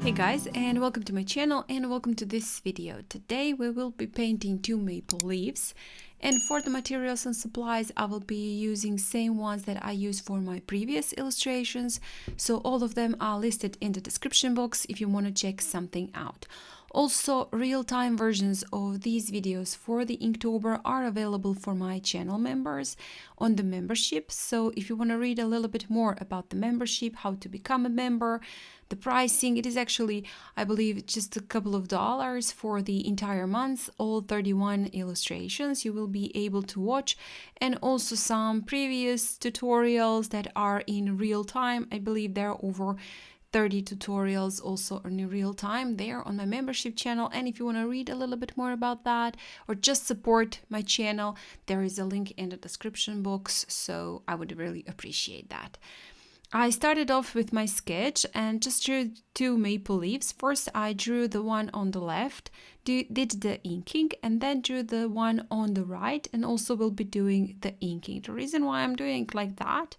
Hey guys, and welcome to my channel and welcome to this video. Today we will be painting two maple leaves, and for the materials and supplies I will be using same ones that I used for my previous illustrations, so all of them are listed in the description box if you want to check something out. Also, real-time versions of these videos for the Inktober are available for my channel members on the membership, so if you want to read a little bit more about the membership, how to become a member, the pricing, it is actually, I believe, just a couple of dollars for the entire month. All 31 illustrations you will be able to watch, and also some previous tutorials that are in real time. I believe there are over 30 tutorials also in real time there on my membership channel. And if you want to read a little bit more about that or just support my channel, there is a link in the description box, so I would really appreciate that. I started off with my sketch and just drew two maple leaves. First I drew the one on the left, did the inking, and then drew the one on the right, and also will be doing the inking. The reason why I'm doing it like that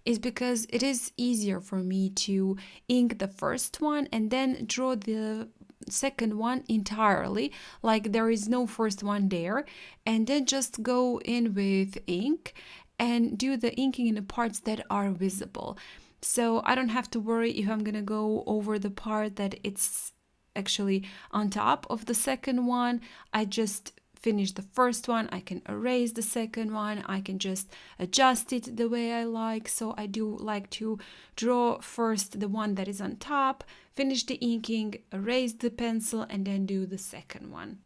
is because it is easier for me to ink the first one and then draw the second one entirely, like there is no first one there, and then just go in with ink and do the inking in the parts that are visible. So I don't have to worry if I'm gonna go over the part that it's actually on top of the second one. I just finish the first one, I can erase the second one, I can just adjust it the way I like. So I do like to draw first the one that is on top, finish the inking, erase the pencil, and then do the second one.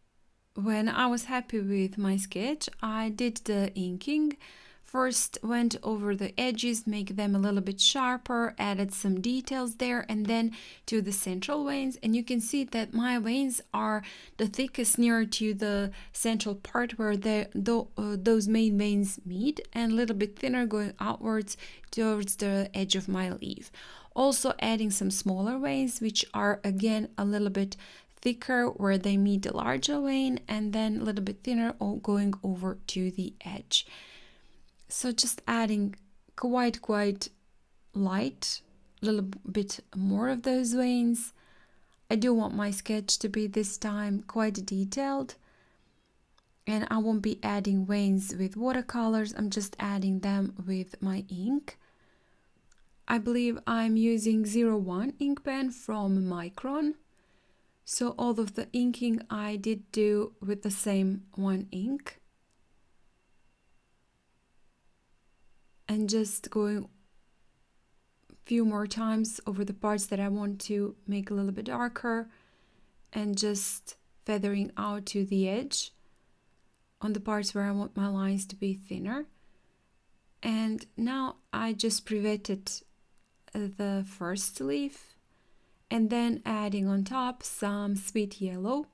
When I was happy with my sketch, I did the inking. First went over the edges, make them a little bit sharper, added some details there, and then to the central veins. And you can see that my veins are the thickest near to the central part where those main veins meet, and a little bit thinner going outwards towards the edge of my leaf. Also adding some smaller veins, which are again a little bit thicker where they meet the larger vein, and then a little bit thinner going over to the edge. So just adding quite light, a little bit more of those veins. I do want my sketch to be this time quite detailed, and I won't be adding veins with watercolors, I'm just adding them with my ink. I believe I'm using 01 ink pen from Micron, so all of the inking I did do with the same one ink. And just going a few more times over the parts that I want to make a little bit darker, and just feathering out to the edge on the parts where I want my lines to be thinner. And now I just priveted the first leaf, and then adding on top some sweet yellow.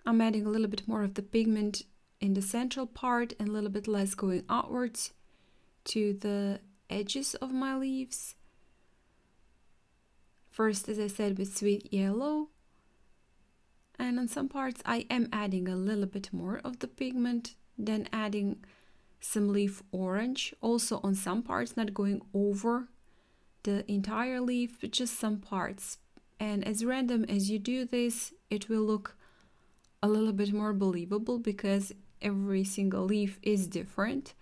I'm adding a little bit more of the pigment in the central part and a little bit less going outwards to the edges of my leaves. First, as I said, with sweet yellow, and on some parts I am adding a little bit more of the pigment, then adding some leaf orange, also on some parts, not going over the entire leaf, but just some parts. And as random as you do this, it will look a little bit more believable because every single leaf is different.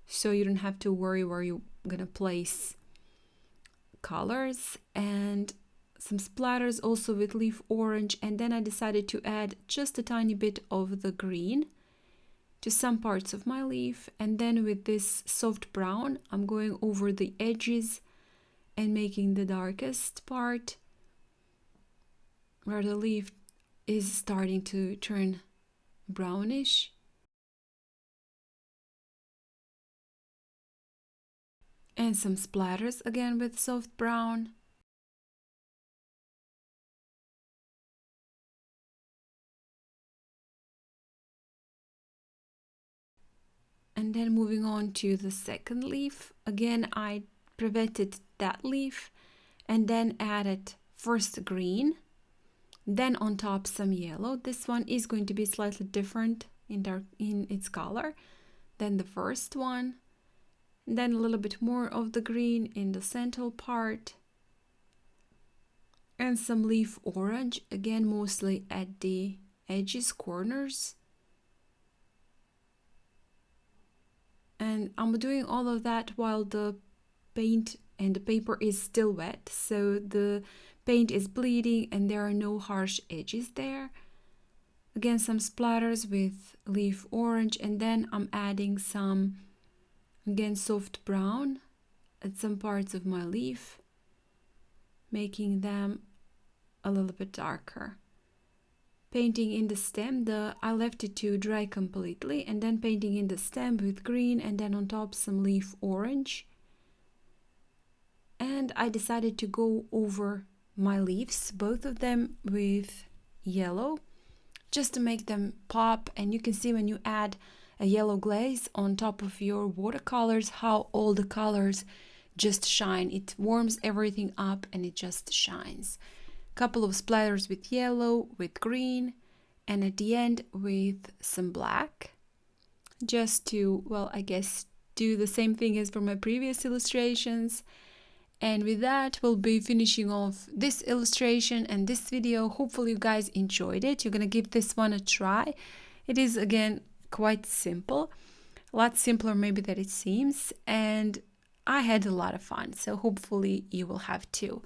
So you don't have to worry where you're gonna place colors. And some splatters also with leaf orange, and then I decided to add just a tiny bit of the green to some parts of my leaf. And then with this soft brown, I'm going over the edges and making the darkest part where the leaf is starting to turn brownish. And some splatters again with soft brown. And then moving on to the second leaf, again I priveted that leaf and then added first green, then on top some yellow. This one is going to be slightly different in its color than the first one. Then a little bit more of the green in the central part, and some leaf orange, again mostly at the edges, corners. And I'm doing all of that while the paint and the paper is still wet, so the paint is bleeding and there are no harsh edges there. Again, some splatters with leaf orange, and then I'm adding some, again, soft brown at some parts of my leaf, making them a little bit darker. Painting in the stem, I left it to dry completely, and then painting in the stem with green, and then on top some leaf orange. And I decided to go over my leaves, both of them with yellow, just to make them pop. And you can see when you add a yellow glaze on top of your watercolors how all the colors just shine. It warms everything up and it just shines. Couple of splatters with yellow, with green, and at the end with some black, just to, well, I guess do the same thing as for my previous illustrations. And with that, we'll be finishing off this illustration and this video. Hopefully you guys enjoyed it. You're gonna give this one a try. It is, again, quite simple, a lot simpler maybe than it seems, and I had a lot of fun, so hopefully you will have too.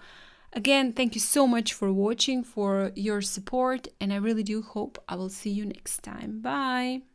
Again, thank you so much for watching, for your support, and I really do hope I will see you next time. Bye!